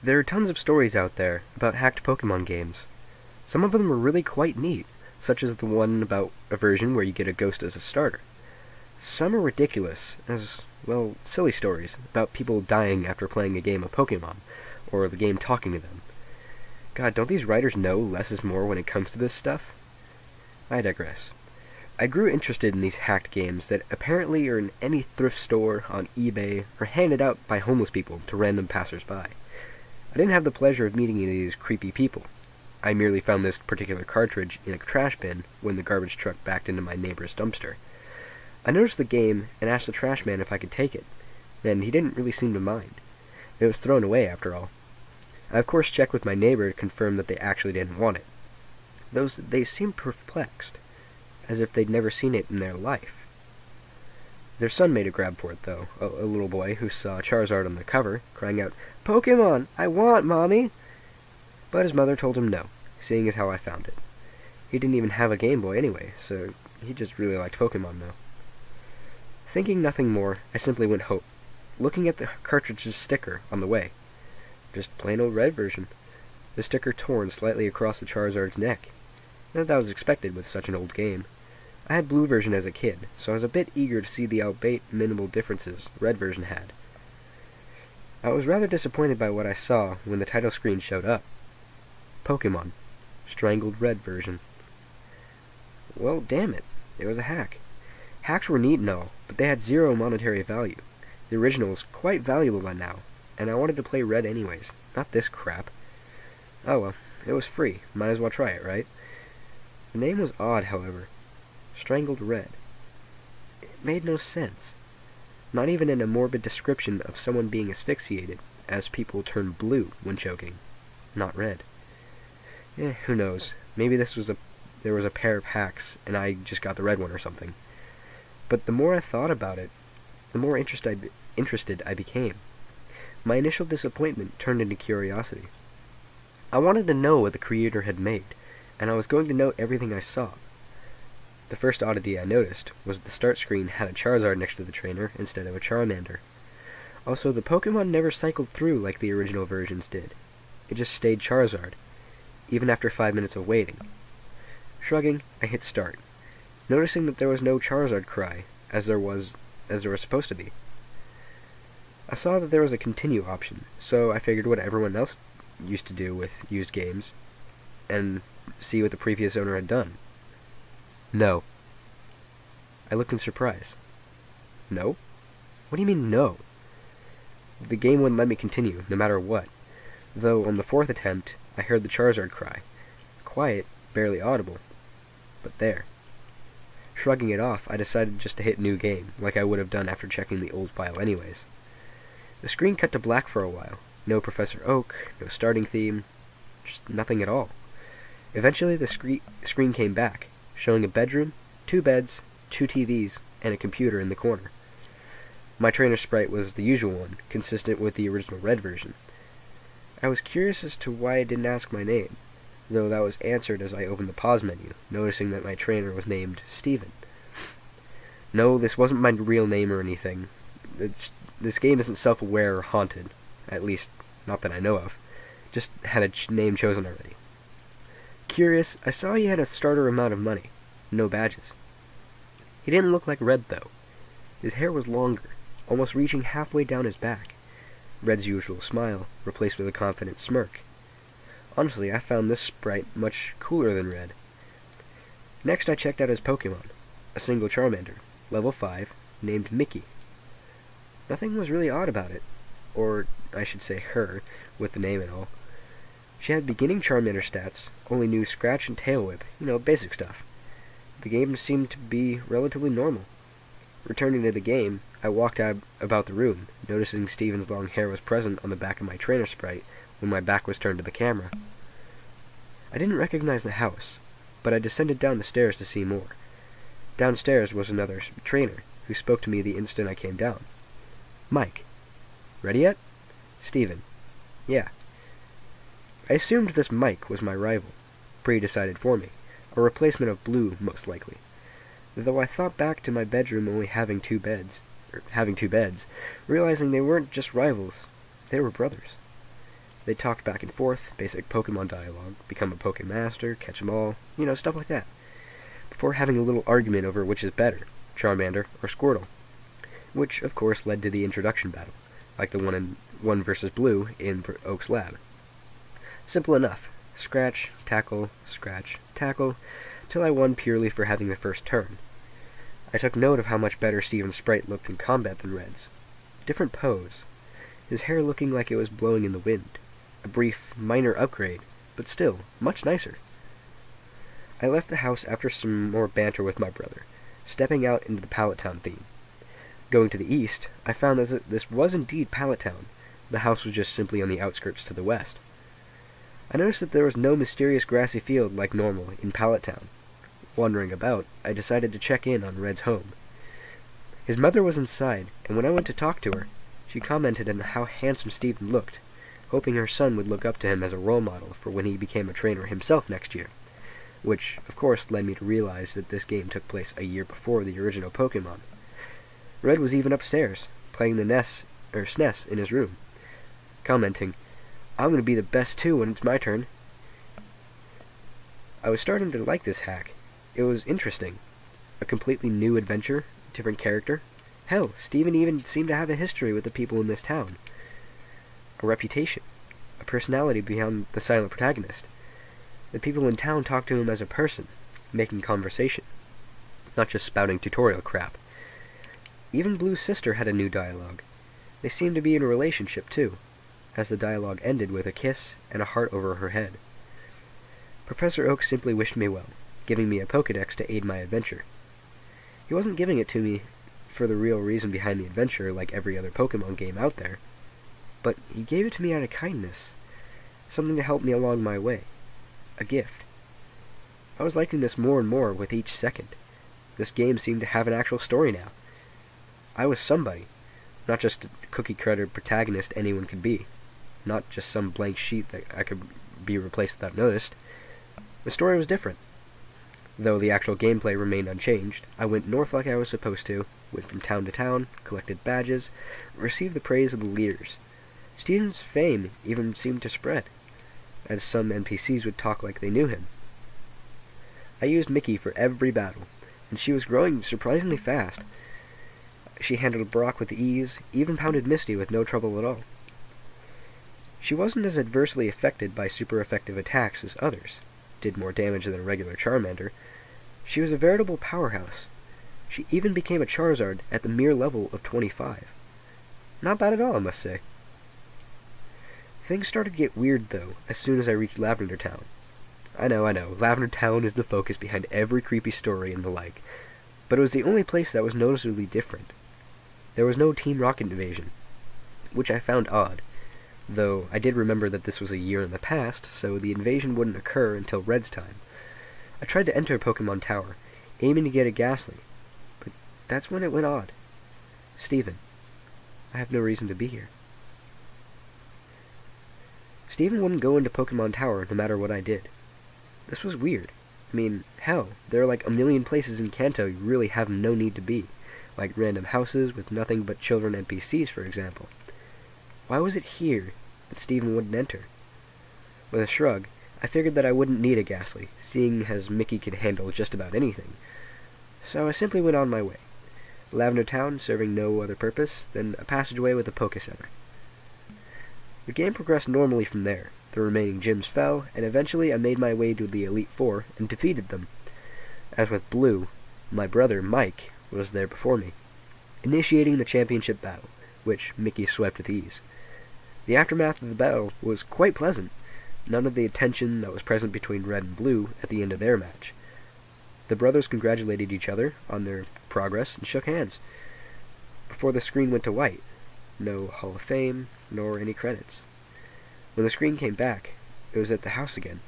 There are tons of stories out there about hacked Pokemon games. Some of them are really quite neat, such as the one about a version where you get a ghost as a starter. Some are ridiculous, as, well, silly stories about people dying after playing a game of Pokemon, or the game talking to them. God, don't these writers know less is more when it comes to this stuff? I digress. I grew interested in these hacked games that apparently are in any thrift store, on eBay, or handed out by homeless people to random passers-by. I didn't have the pleasure of meeting any of these creepy people. I merely found this particular cartridge in a trash bin when the garbage truck backed into my neighbor's dumpster. I noticed the game and asked the trash man if I could take it, and he didn't really seem to mind. It was thrown away, after all. I of course checked with my neighbor to confirm that they actually didn't want it. They seemed perplexed, as if they'd never seen it in their life. Their son made a grab for it, though, a little boy who saw Charizard on the cover, crying out, "Pokemon! I want, Mommy!" But his mother told him no, seeing as how I found it. He didn't even have a Game Boy anyway, so he just really liked Pokemon, though. Thinking nothing more, I simply went home, looking at the cartridge's sticker on the way. Just plain old red version. The sticker torn slightly across the Charizard's neck. Not that was expected with such an old game. I had blue version as a kid, so I was a bit eager to see the albeit minimal differences the red version had. I was rather disappointed by what I saw when the title screen showed up. Pokemon. Strangled Red version. Well, damn it. It was a hack. Hacks were neat and all, but they had zero monetary value. The original was quite valuable by now, and I wanted to play Red anyways, not this crap. Oh well, it was free. Might as well try it, right? The name was odd, however. Strangled Red. It made no sense. Not even in a morbid description of someone being asphyxiated, as people turn blue when choking. Not red. Who knows. Maybe there was a pair of hacks, and I just got the red one or something. But the more I thought about it, the more interested I became. My initial disappointment turned into curiosity. I wanted to know what the creator had made, and I was going to know everything I saw. The first oddity I noticed was the start screen had a Charizard next to the trainer instead of a Charmander. Also, the Pokemon never cycled through like the original versions did. It just stayed Charizard, even after 5 minutes of waiting. Shrugging, I hit start, noticing that there was no Charizard cry, as there was supposed to be. I saw that there was a continue option, so I figured what everyone else used to do with used games, and see what the previous owner had done. No. I looked in surprise. No? What do you mean, no? The game wouldn't let me continue, no matter what, though on the 4th attempt, I heard the Charizard cry. Quiet, barely audible, but there. Shrugging it off, I decided just to hit New Game, like I would have done after checking the old file anyways. The screen cut to black for a while. No Professor Oak, no starting theme, just nothing at all. Eventually the screen came back, showing a bedroom, 2 beds, 2 TVs, and a computer in the corner. My trainer sprite was the usual one, consistent with the original red version. I was curious as to why it didn't ask my name, though that was answered as I opened the pause menu, noticing that my trainer was named Steven. No, this wasn't my real name or anything. This game isn't self-aware or haunted, at least not that I know of. Just had a name chosen already. Curious, I saw he had a starter amount of money. No badges. He didn't look like Red, though. His hair was longer, almost reaching halfway down his back. Red's usual smile, replaced with a confident smirk. Honestly, I found this sprite much cooler than Red. Next, I checked out his Pokemon. A single Charmander, level 5, named Mickey. Nothing was really odd about it. Or, I should say her, with the name and all. She had beginning Charmander stats, only knew Scratch and Tail Whip, basic stuff. The game seemed to be relatively normal. Returning to the game, I walked out about the room, noticing Steven's long hair was present on the back of my trainer sprite when my back was turned to the camera. I didn't recognize the house, but I descended down the stairs to see more. Downstairs was another trainer, who spoke to me the instant I came down. Mike. Ready yet? Steven. Yeah. I assumed this Mike was my rival, pre-decided for me, a replacement of Blue, most likely. Though I thought back to my bedroom only having two beds, realizing they weren't just rivals, they were brothers. They talked back and forth, basic Pokemon dialogue, become a Pokemaster, catch 'em all, stuff like that, before having a little argument over which is better, Charmander or Squirtle, which of course led to the introduction battle, like the one in 1 versus Blue in Oak's lab. Simple enough. Scratch, tackle, till I won purely for having the first turn. I took note of how much better Steven's sprite looked in combat than Red's. Different pose. His hair looking like it was blowing in the wind. A brief, minor upgrade, but still, much nicer. I left the house after some more banter with my brother, stepping out into the Pallet Town theme. Going to the east, I found that this was indeed Pallet Town. The house was just simply on the outskirts to the west. I noticed that there was no mysterious grassy field like normal in Pallet Town. Wandering about, I decided to check in on Red's home. His mother was inside, and when I went to talk to her, she commented on how handsome Stephen looked, hoping her son would look up to him as a role model for when he became a trainer himself next year, which, of course, led me to realize that this game took place a year before the original Pokemon. Red was even upstairs, playing the SNES in his room, commenting, "I'm going to be the best too when it's my turn." I was starting to like this hack. It was interesting. A completely new adventure, different character. Hell, Steven even seemed to have a history with the people in this town. A reputation. A personality beyond the silent protagonist. The people in town talked to him as a person, making conversation, not just spouting tutorial crap. Even Blue's sister had a new dialogue. They seemed to be in a relationship, too, as the dialogue ended with a kiss and a heart over her head. Professor Oak simply wished me well, giving me a Pokédex to aid my adventure. He wasn't giving it to me for the real reason behind the adventure like every other Pokemon game out there, but he gave it to me out of kindness, something to help me along my way, a gift. I was liking this more and more with each second. This game seemed to have an actual story now. I was somebody, not just a cookie-cutter protagonist anyone could be, not just some blank sheet that I could be replaced without notice. The story was different. Though the actual gameplay remained unchanged, I went north like I was supposed to, went from town to town, collected badges, received the praise of the leaders. Steven's fame even seemed to spread, as some NPCs would talk like they knew him. I used Mickey for every battle, and she was growing surprisingly fast. She handled Brock with ease, even pounded Misty with no trouble at all. She wasn't as adversely affected by super effective attacks as others, did more damage than a regular Charmander. She was a veritable powerhouse. She even became a Charizard at the mere level of 25. Not bad at all, I must say. Things started to get weird, though, as soon as I reached Lavender Town. I know, Lavender Town is the focus behind every creepy story and the like, but it was the only place that was noticeably different. There was no Team Rocket invasion, which I found odd, though I did remember that this was a year in the past, so the invasion wouldn't occur until Red's time. I tried to enter Pokemon Tower, aiming to get a Ghastly, but that's when it went odd. Steven, I have no reason to be here. Steven wouldn't go into Pokemon Tower no matter what I did. This was weird. I mean, hell, there are like a million places in Kanto you really have no need to be, like random houses with nothing but children NPCs, for example. Why was it here that Steven wouldn't enter? With a shrug, I figured that I wouldn't need a Ghastly, seeing as Mickey could handle just about anything. So I simply went on my way. Lavender Town serving no other purpose than a passageway with a Poké Center. The game progressed normally from there. The remaining gyms fell, and eventually I made my way to the Elite Four and defeated them. As with Blue, my brother, Mike, was there before me, initiating the championship battle, which Mickey swept with ease. The aftermath of the battle was quite pleasant. None of the tension that was present between Red and Blue at the end of their match. The brothers congratulated each other on their progress and shook hands. Before the screen went to white, no Hall of Fame, nor any credits. When the screen came back, it was at the house again.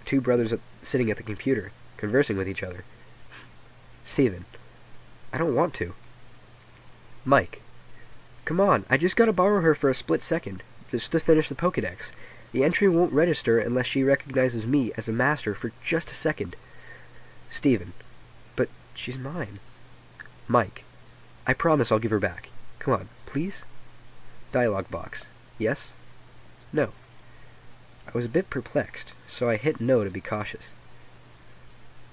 Two brothers sitting at the computer, conversing with each other. Steven, I don't want to. Mike, come on, I just gotta borrow her for a split second, just to finish the Pokédex. The entry won't register unless she recognizes me as a master for just a second. Steven, but she's mine. Mike, I promise I'll give her back. Come on, please? Dialogue box. Yes? No. I was a bit perplexed, so I hit no to be cautious.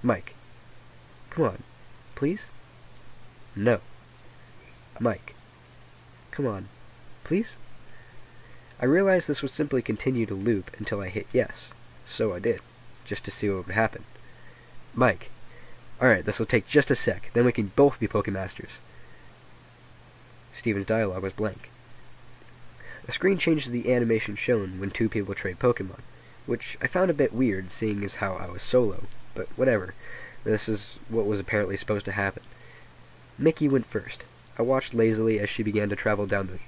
Mike. Come on. Please? No. Mike. Come on. Please? I realized this would simply continue to loop until I hit yes, so I did, just to see what would happen. Mike. Alright, this will take just a sec, then we can both be Pokemasters. Steven's dialogue was blank. The screen changes the animation shown when two people trade Pokemon, which I found a bit weird seeing as how I was solo, but whatever. This is what was apparently supposed to happen. Mickey went first. I watched lazily as she began to travel down the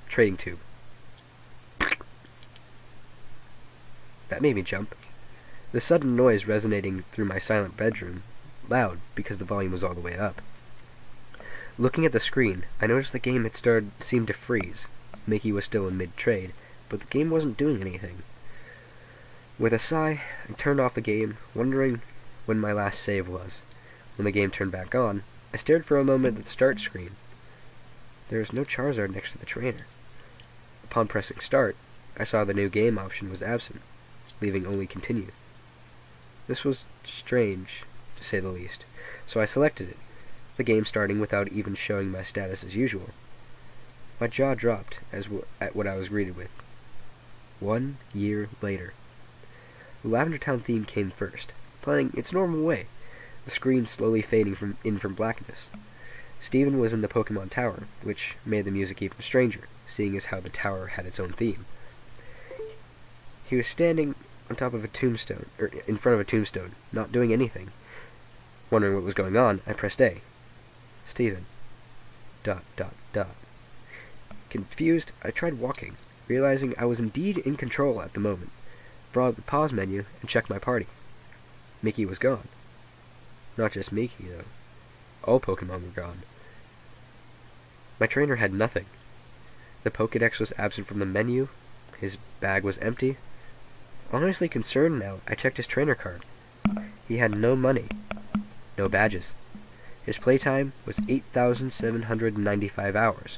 trading tube. That made me jump. The sudden noise resonating through my silent bedroom, loud because the volume was all the way up. Looking at the screen, I noticed the game had seemed to freeze. Mickey was still in mid-trade, but the game wasn't doing anything. With a sigh, I turned off the game, wondering when my last save was. When the game turned back on, I stared for a moment at the start screen. There was no Charizard next to the trainer. Upon pressing start, I saw the new game option was absent, leaving only continue. This was strange, to say the least, so I selected it, the game starting without even showing my status as usual. My jaw dropped at what I was greeted with. 1 year later. The Lavender Town theme came first, playing its normal way, the screen slowly fading from blackness. Steven was in the Pokemon Tower, which made the music even stranger, seeing as how the tower had its own theme. He was standing on top of a tombstone, or in front of a tombstone, not doing anything. Wondering what was going on, I pressed A. Steven. ... Confused, I tried walking, realizing I was indeed in control at the moment. Brought up the pause menu and checked my party. Mickey was gone. Not just Mickey, though. All Pokemon were gone. My trainer had nothing. The Pokédex was absent from the menu. His bag was empty. Honestly concerned now, I checked his trainer card. He had no money. No badges. His playtime was 8,795 hours,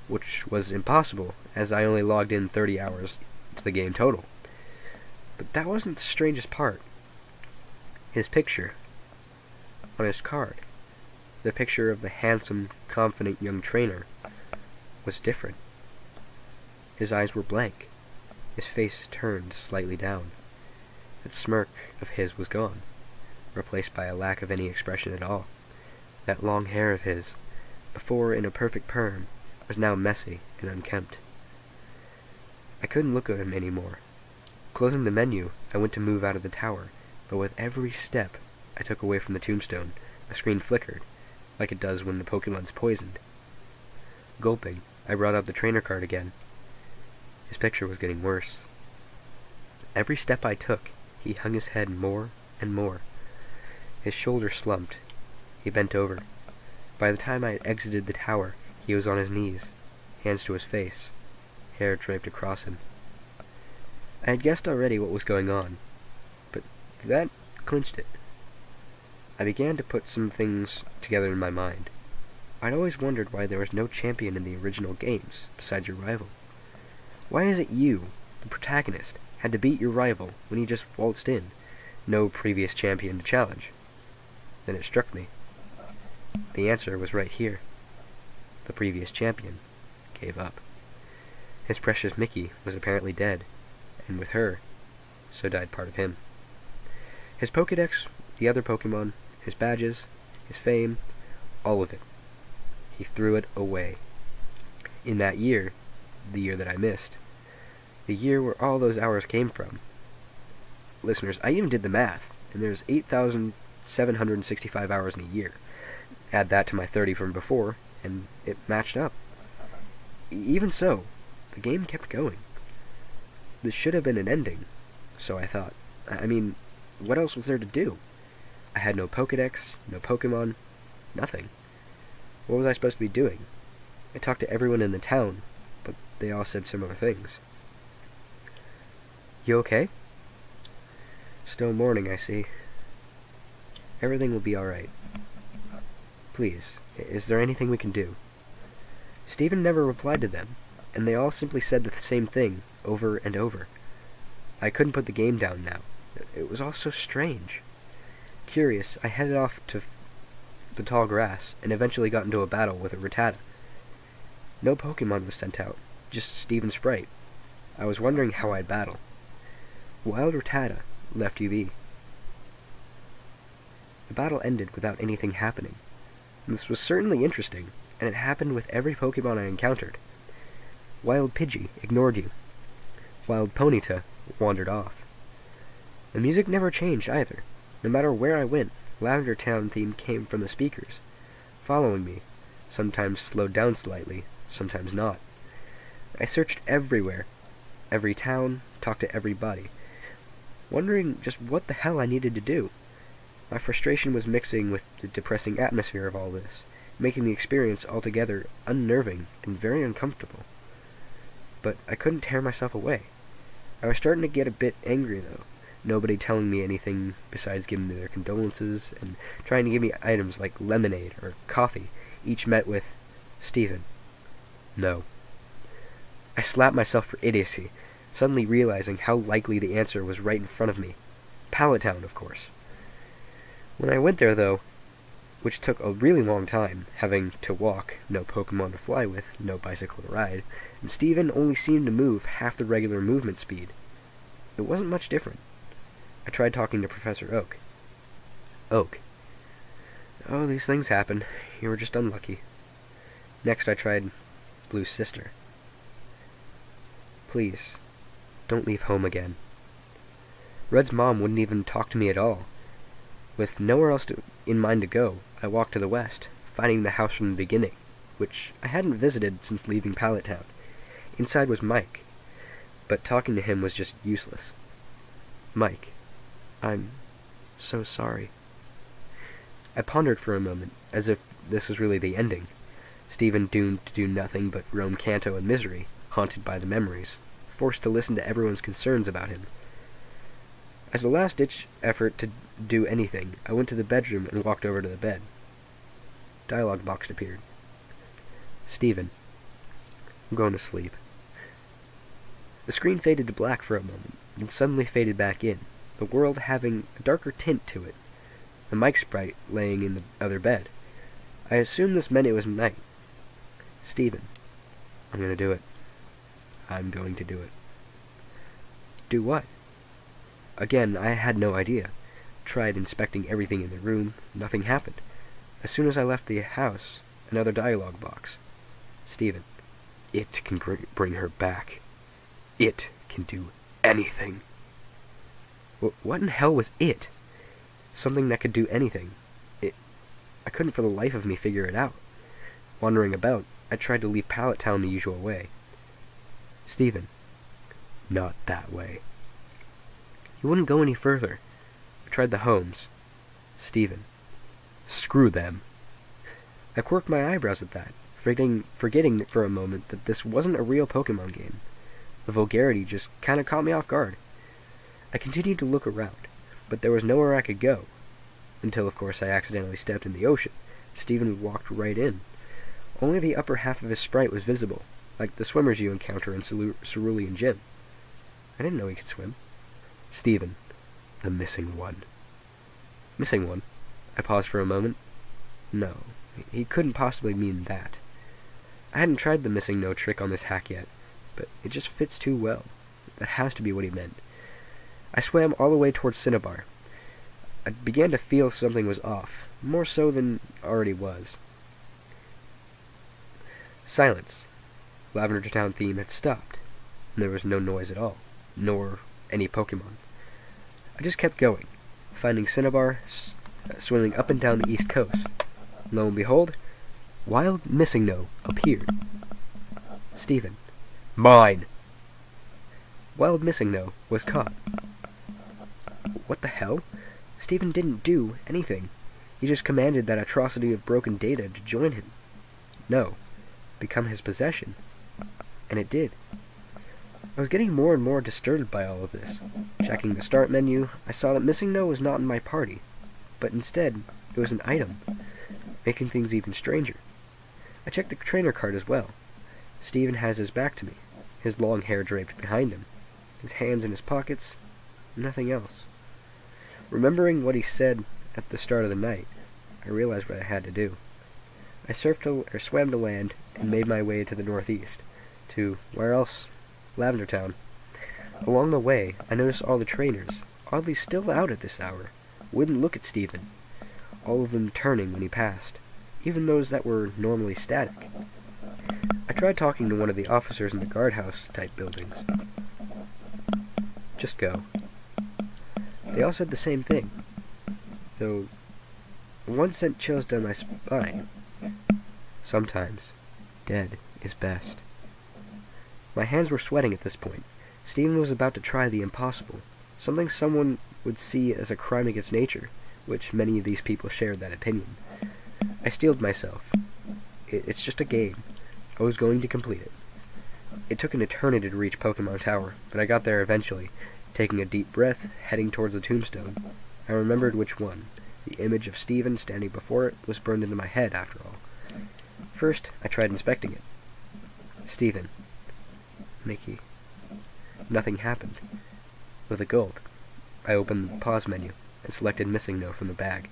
which was impossible, as I only logged in 30 hours to the game total. But that wasn't the strangest part. His picture on his card, the picture of the handsome, confident young trainer, was different. His eyes were blank. His face turned slightly down. That smirk of his was gone, replaced by a lack of any expression at all. That long hair of his, before in a perfect perm, was now messy and unkempt. I couldn't look at him any more. Closing the menu, I went to move out of the tower, but with every step I took away from the tombstone, the screen flickered, like it does when the Pokemon's poisoned. Gulping, I brought out the trainer card again. His picture was getting worse. Every step I took, he hung his head more and more. His shoulder slumped. He bent over. By the time I had exited the tower, he was on his knees, hands to his face, hair draped across him. I had guessed already what was going on, but that clinched it. I began to put some things together in my mind. I'd always wondered why there was no champion in the original games, besides your rival. Why is it you, the protagonist, had to beat your rival when he just waltzed in? No previous champion to challenge. Then it struck me. The answer was right here. The previous champion gave up. His precious Mickey was apparently dead, and with her, so died part of him. His Pokédex, the other Pokemon, his badges, his fame, all of it. He threw it away. In that year, the year that I missed, the year where all those hours came from. Listeners, I even did the math, and there's 8,765 hours in a year. Add that to my 30 from before, and it matched up. Even so, the game kept going. This should have been an ending, so I thought. I mean, what else was there to do? I had no Pokédex, no Pokemon, nothing. What was I supposed to be doing? I talked to everyone in the town, but they all said similar things. You okay? Still mourning, I see. Everything will be alright. Please, is there anything we can do? Stephen never replied to them, and they all simply said the same thing over and over. I couldn't put the game down now. It was all so strange. Curious, I headed off to the tall grass, and eventually got into a battle with a Rattata. No Pokemon was sent out, just Steven's sprite. I was wondering how I'd battle. Wild Rattata left you be. The battle ended without anything happening. This was certainly interesting, and it happened with every Pokemon I encountered. Wild Pidgey ignored you. Wild Ponyta wandered off. The music never changed either. No matter where I went, Lavender Town theme came from the speakers, following me, sometimes slowed down slightly, sometimes not. I searched everywhere, every town, talked to everybody, wondering just what the hell I needed to do. My frustration was mixing with the depressing atmosphere of all this, making the experience altogether unnerving and very uncomfortable. But I couldn't tear myself away. I was starting to get a bit angry, though. Nobody telling me anything besides giving me their condolences and trying to give me items like lemonade or coffee, each met with, "Steven, no." I slapped myself for idiocy, suddenly realizing how likely the answer was right in front of me. Pallet Town, of course. When I went there, though, which took a really long time, having to walk, no Pokemon to fly with, no bicycle to ride, and Steven only seemed to move half the regular movement speed. It wasn't much different. I tried talking to Professor Oak. Oak. "Oh, these things happen. You were just unlucky." Next I tried Blue's sister. "Please, don't leave home again." Red's mom wouldn't even talk to me at all. With nowhere else in mind to go, I walked to the west, finding the house from the beginning, which I hadn't visited since leaving Pallet Town. Inside was Mike, but talking to him was just useless. "Mike, I'm so sorry." I pondered for a moment, as if this was really the ending. Steven doomed to do nothing but roam Kanto in misery, haunted by the memories, forced to listen to everyone's concerns about him. As a last-ditch effort to do anything, I went to the bedroom and walked over to the bed. Dialogue box appeared. "Steven, I'm going to sleep." The screen faded to black for a moment, and suddenly faded back in, the world having a darker tint to it, the Mike sprite laying in the other bed. I assumed this meant it was night. "Steven, I'm going to do it. I'm going to do it." Do what? Again, I had no idea. Tried inspecting everything in the room. Nothing happened. As soon as I left the house, another dialogue box. "Steven, it can bring her back. It can do anything." What in hell was it? Something that could do anything. I couldn't for the life of me figure it out. Wandering about, I tried to leave Pallet Town the usual way. "Steven, not that way." He wouldn't go any further. I tried the homes. "Steven, screw them." I quirked my eyebrows at that, forgetting for a moment that this wasn't a real Pokemon game. The vulgarity just kind of caught me off guard. I continued to look around, but there was nowhere I could go. Until, of course, I accidentally stepped in the ocean. Steven walked right in. Only the upper half of his sprite was visible, like the swimmers you encounter in Cerulean Gym. I didn't know he could swim. "Steven, the missing one." "Missing one?" I paused for a moment. No, he couldn't possibly mean that. I hadn't tried the missing no trick on this hack yet, but it just fits too well. That has to be what he meant. I swam all the way towards Cinnabar. I began to feel something was off, more so than already was. Silence. Lavender Town theme had stopped, and there was no noise at all, nor any Pokemon. I just kept going, finding Cinnabar, swimming up and down the east coast. Lo and behold, Wild Missing No appeared. "Steven, mine!" Wild Missing No was caught. What the hell? Steven didn't do anything. He just commanded that atrocity of broken data to join him. No, become his possession. And it did. I was getting more and more disturbed by all of this. Checking the start menu, I saw that Missing No was not in my party, but instead, it was an item, making things even stranger. I checked the trainer card as well. Steven has his back to me, his long hair draped behind him. his hands in his pockets, nothing else. Remembering what he said at the start of the night, I realized what I had to do. I swam to land and made my way to the northeast, to, where else? Lavender Town. Along the way, I noticed all the trainers, oddly still out at this hour, wouldn't look at Stephen, all of them turning when he passed, even those that were normally static. I tried talking to one of the officers in the guardhouse-type buildings. Just go. They all said the same thing, though one sent chills down my spine. Sometimes, dead is best. My hands were sweating at this point. Stephen was about to try the impossible, something someone would see as a crime against nature, which many of these people shared that opinion. I steeled myself. It's just a game. I was going to complete it. It took an eternity to reach Pokemon Tower, but I got there eventually, taking a deep breath, heading towards the tombstone. I remembered which one. The image of Stephen standing before it was burned into my head, after all. First, I tried inspecting it. Stephen. Mickey. Nothing happened. With a gulp, I opened the pause menu and selected Missing No from the bag.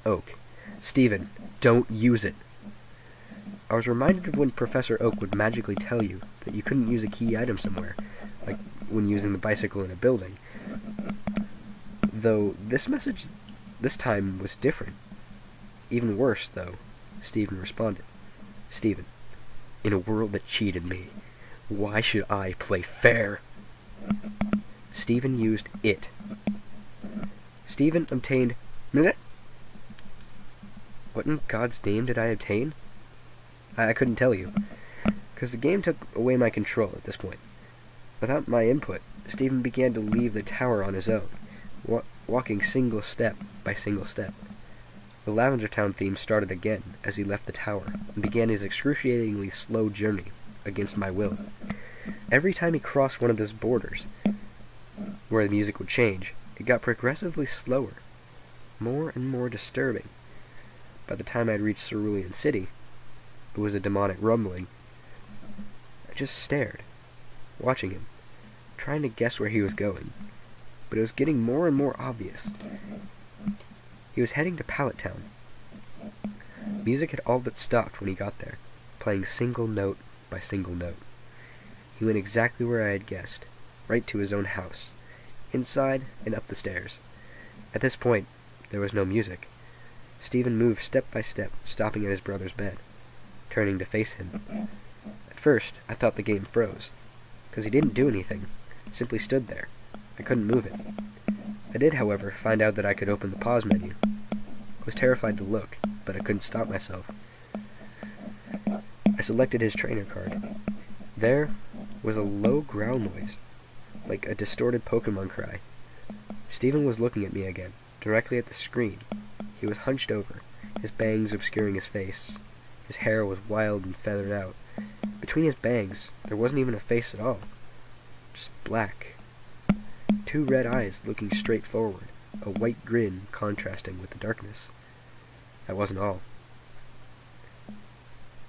Oak. Stephen, don't use it. I was reminded of when Professor Oak would magically tell you that you couldn't use a key item somewhere, like when using the bicycle in a building. Though this message this time was different. Even worse, though, Stephen responded. Stephen, in a world that cheated me, why should I play fair? Stephen used it. Stephen obtained... What in God's name did I obtain? I couldn't tell you, because the game took away my control at this point. Without my input, Stephen began to leave the tower on his own, walking single step by single step. The Lavender Town theme started again as he left the tower, and began his excruciatingly slow journey against my will. Every time he crossed one of those borders, where the music would change, it got progressively slower, more and more disturbing. By the time I'd reached Cerulean City, it was a demonic rumbling. I just stared, watching him, trying to guess where he was going, but it was getting more and more obvious. He was heading to Pallet Town. Music had all but stopped when he got there, playing single note by single note. He went exactly where I had guessed, right to his own house, inside and up the stairs. At this point, there was no music. Stephen moved step by step, stopping at his brother's bed, turning to face him. At first, I thought the game froze, because he didn't do anything, simply stood there. I couldn't move it. I did, however, find out that I could open the pause menu. I was terrified to look, but I couldn't stop myself. I selected his trainer card. There was a low growl noise, like a distorted Pokemon cry. Stephen was looking at me again, directly at the screen. He was hunched over, his bangs obscuring his face. His hair was wild and feathered out. Between his bangs, there wasn't even a face at all. Just black. 2 red eyes looking straight forward, a white grin contrasting with the darkness. That wasn't all.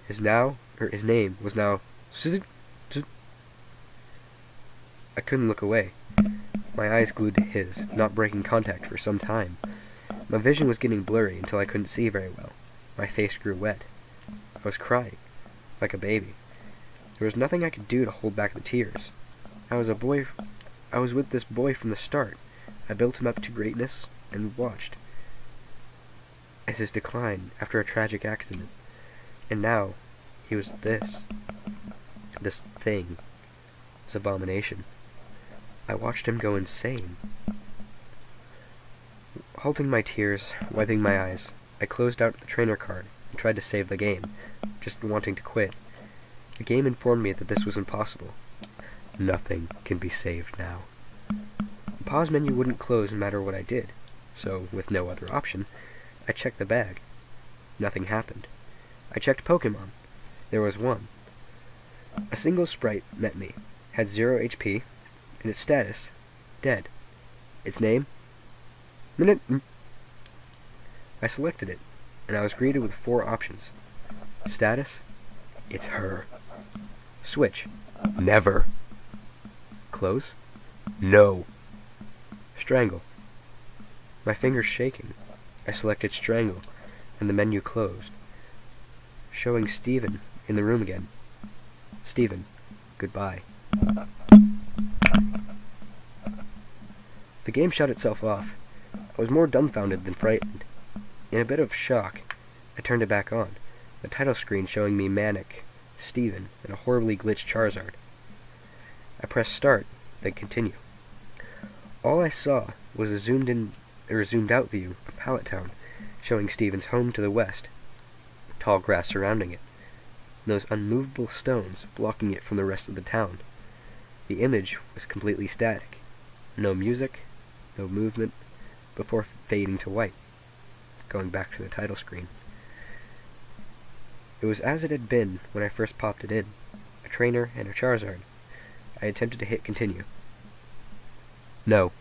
His name was now... I couldn't look away. My eyes glued to his, not breaking contact for some time. My vision was getting blurry until I couldn't see very well. My face grew wet. I was crying, like a baby. There was nothing I could do to hold back the tears. I was with this boy from the start. I built him up to greatness and watched as his decline after a tragic accident. And now, he was this. This thing. This abomination. I watched him go insane. Halting my tears, wiping my eyes, I closed out the trainer card and tried to save the game, just wanting to quit. The game informed me that this was impossible. Nothing can be saved now. The pause menu wouldn't close no matter what I did, so, with no other option, I checked the bag. Nothing happened. I checked Pokemon. There was one. A single sprite met me, had 0 HP, and its status, dead. Its name? I selected it, and I was greeted with 4 options. Status? It's her. Switch? Never. close? No. Strangle. My fingers shaking, I selected Strangle, and the menu closed, showing Stephen in the room again. Stephen, goodbye. The game shut itself off. I was more dumbfounded than frightened. In a bit of shock, I turned it back on, the title screen showing me Manic, Stephen, and a horribly glitched Charizard. I pressed start, then continue. All I saw was a zoomed out view of Pallet Town, showing Stephen's home to the west, tall grass surrounding it, and those unmovable stones blocking it from the rest of the town. The image was completely static. No music, no movement, before fading to white, going back to the title screen. It was as it had been when I first popped it in, a trainer and a Charizard. I attempted to hit continue. No.